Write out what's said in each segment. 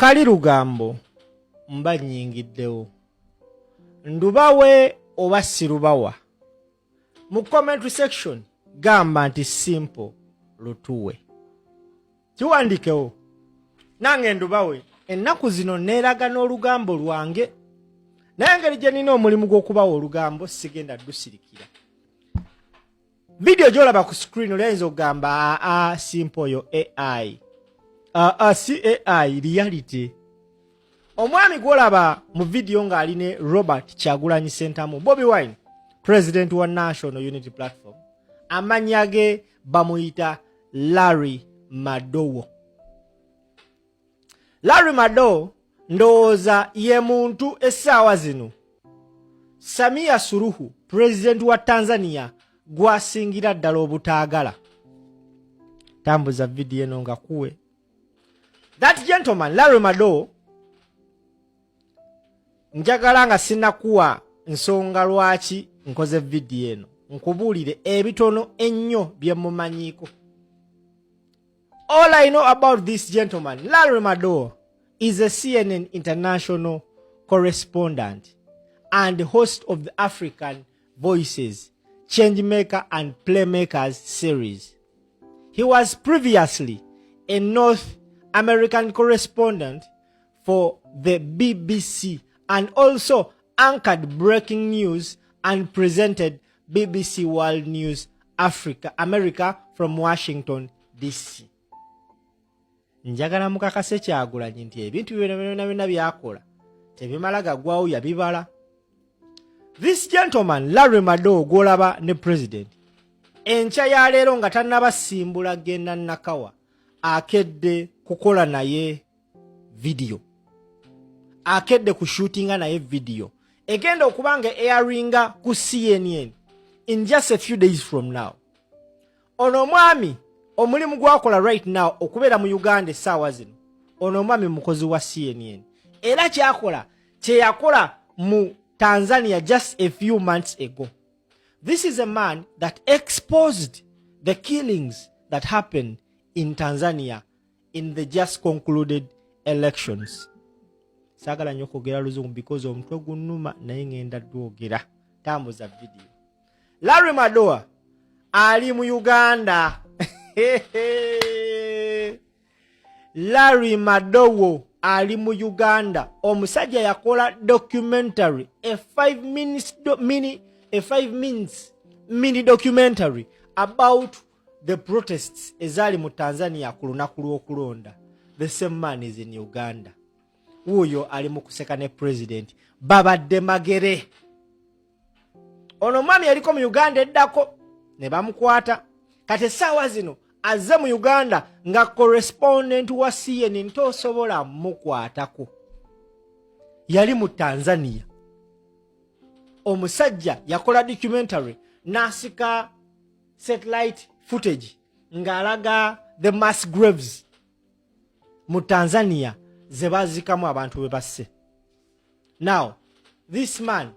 Akali lugambo mba nyingiddewo. Ndubawe oba sirubawa. Mu comment section gamba nti simple lutuwe. Kiwandikewo. Nange ndubawe ennaku zino neeraga n'olugambo lwange. Naye engeri gye nina omulimu gw'okubawa olugambo sigenda ddusirikira. Video gy'olaba ku screen olyinza okugamba simple yo AI. Si AI reality. Omwami gw'olaba mu video ng'ali ne Robert Kyagulanyi SENTAMU, Bobi Wine, President wa National Unity Platform, amannya ge bamuyita Larry Madowo. Larry Madowo ndowooza ye muntu essaawa zino Samia Suluhu, President wa Tanzania, gwasingira ddala obutaagala. Tambuza video eno nga kuwe. That gentleman, Larry Madowo, njagala nga sinnakuwa nsonga lwaki nkoze video eno. Nkubuulire ebitono ennyo bye mumanyiiko. All I know about this gentleman, Larry Madowo, is a CNN international correspondent and host of the African Voices, Changemaker and Playmakers series. He was previously a North American correspondent for the BBC and also anchored breaking news and presented BBC World News America from Washington, D.C. Njagala mukakase Kyagulanyi nti ebintu byonna byakola tebimala gaggwawo yabibala. This gentleman, Larry Madowo, gw'olaba ne president, enkya ya leero nga tannabasimbula genda nakawa, akedde kukola naye video. Akedde kushutinga naye video. Egenda okubanga airinga ku CNN in just a few days from now. Ono mwami omulimu gwakola right now okubeera mu Uganda essaawa zino. Ono mwami mukozi wa CNN. Era kyakola kyeyakola mu Tanzania just a few months ago. This is a man that exposed the killings that happened in Tanzania in the just concluded elections. Sagala nnyo kwogera Luzungu because omutwe gunnuma naye ngenda ddwogera. Tambuza video. Larry Madowo ali mu Uganda. Larry Madowo ali mu Uganda. Omusajja yakola documentary, a 5 minutes mini documentary about the protests ezali mu Tanzania ku lunaku lw'okulonda. The same man is in Uganda. Uyo ali mu kuseka ne president babadde magere. Ono mwami yaliko mu Uganda eddako ne bamukwata. Kati essaawa zino azze mu Uganda nga correspondent wa CNN tosobola mukwatako. Yali mu Tanzania. Omusajja yakola documentary nasika satellite footage ng'alaga the mass graves mu Tanzania zebazikamu abantu bebasse. Now, this man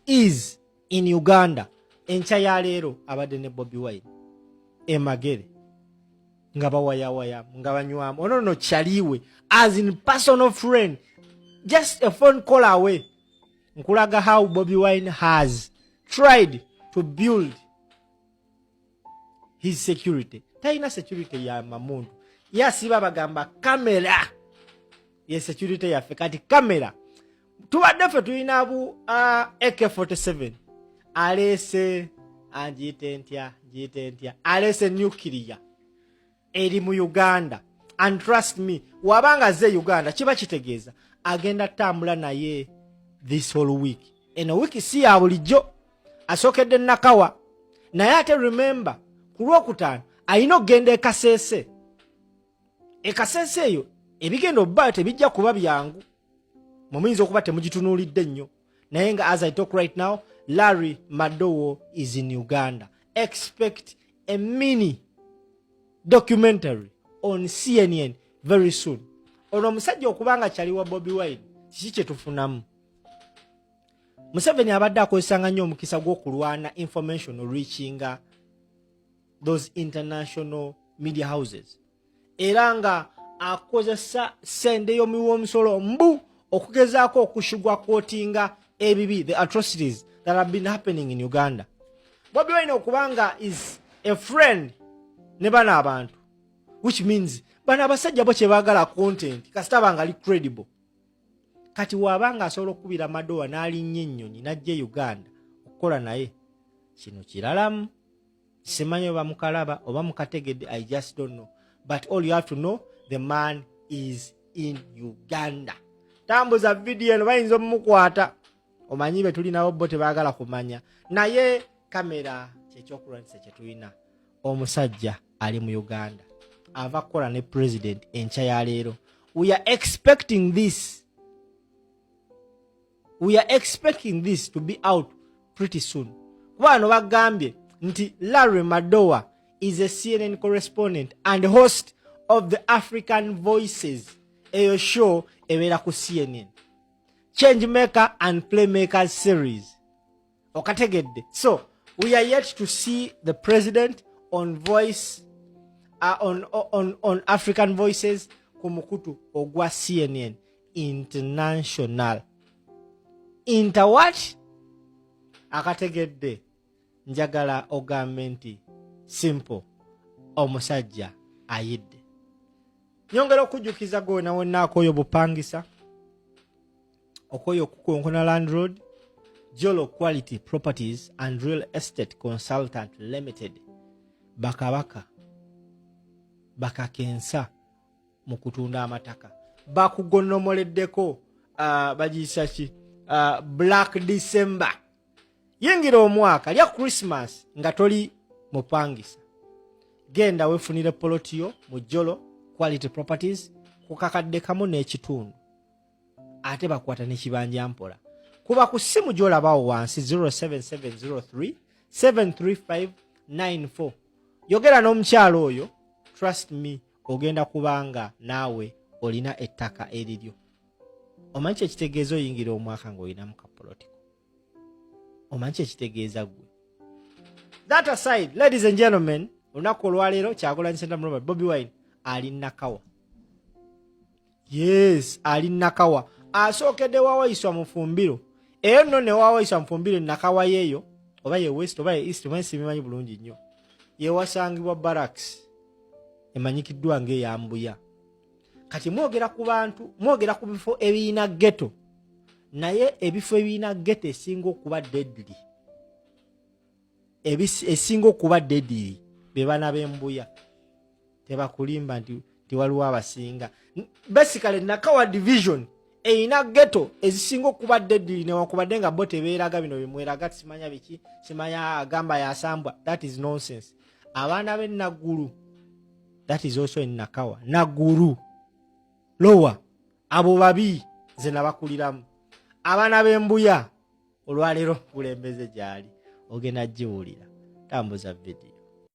is in Uganda. Enkya ya leero abadde ne Bobi Wine emagere nga bawayawaya nga banywamu. Ono no kyaliwe as in personal friend, just a phone call away. Nkulaga how Bobi Wine has tried to build his security. Taina security ya mamuntu. Yasiba bagamba kamera. Ye security ya fekati kamera. Tubadde fe tulina bu AK-47. Alese jitentya alese nuclear eri mu Uganda. And trust me, wabanga ze Uganda kiba kitegeeza agenda tambula naye this whole week. Eno wiki si ya bulijjo asokedde nakawa. Naye ate remember ku Lwokutaano ayina okugenda ekasese. Ekasese eyo ebigenda obba tebijja kuba byangu. Mumuyinza okuba temugitunuulidde nnyo. Naye nga as I talk right now, Larry Madowo is in Uganda. Expect a mini documentary on CNN very soon. Ono musajja okubanga kyaliwa Bobi Wine kiki kye tufunamu. Museveni abadde akozesanga nnyo omukisa gw'okulwana information reaching those international media houses. Era nga akozesa sente y'omuwoomusolo mbu okugezaako okushugwa kotinga ebibi, the atrocities that have been happening in Uganda. Bobi Wine okubanga is a friend ne bano abantu, which means bano abasajja bo kye baagala content kasita banga ali credible. Kati wabanga asobola okubira Madowa n'alinnya ennyonyi n'ajja Uganda okukola naye, kino kiralamu. Simanyi oba mukalaba oba mukategedde, I just don't know. But all you have to know, the man is in Uganda. Tambuza video eno bayinza omukwata. Omanyi be tuli nabo bo tebaagala kumanya. Naye kamera kyekyokulwanyisa kye tulina. Omusajja ali mu Uganda. Ava kukola ne president enkya ya leero. We are expecting this. We are expecting this to be out pretty soon. Kubano bagambye nti Larry Madowa is a CNN correspondent and host of the African Voices, a show ebeera ku CNN. Changemaker and Playmakers series. Okategedde. So, we are yet to see the president on voice, on African Voices kumukutu ogwa CNN International. Inter what? Akategedde. Njagala ogambe nti simple omusajja ayidde. Nyongera okujjukiza gona wonna akoyo bupangisa, okoyo okukonkona Land Road, Jolo Quality Properties and Real Estate Consultant Limited, bakabaka bakakensa mu kutunda amataka, bakugonnomoleddeko bagiyisa ki Black December. Yingira omwaka lya Christmas nga toli mupangisa, genda wefunire polotiyo mu Jolo Quality Properties kukakadde kamu n'ekitundu, ate bakwata n'ekibanja mpola. Kuba ku simu gy'olabawo wansi 07703 73594. Yogera n'omukyalo oyo, trust me, ogenda kubanga naawe olina ettaka eriryo. Omanyi ekitegeeza oyingira omwaka ng'olinamu kapolotiko. Omanyi ekitegeeza gwe. That aside, ladies and gentlemen, olunaku olwaleero Kyagulanyi Sentamu Robert Bobi Wine ali Nakawa. Yes, ali Nakawa. Asookedde waawayiswa mu Fumbiro. Eyo nno ne waawayiswa mu Fumbiro Nakawa yeeyo, oba ye West oba ye East, oba sibimanyi bulungi nnyo. Ye wasangibwa barracks. Emanyikiddwa ng'eyambuya. Kati mwogera ku bantu, mwogera ku bifo ebiyina ghetto. Naye ebifo ebiyina ghetto esinga okuba deadly. Esinga okuba deadly be bana b'embuya. Tebakulimba nti waliwo abasinga. Basically Nakawa division eyina ghetto ezisinga okuba deadly newakubadde nga bo tebeeraga bino bimweraga simanya biki, simanya agamba yasambwa. That is nonsense. Abaana b'e Naguru, that is also in Nakawa. Naguru Lower, abo babi ze nabakuliramu. Abaana b'embuya olwaleero kulembeze gyali ogenda giwulira. Tambuza video.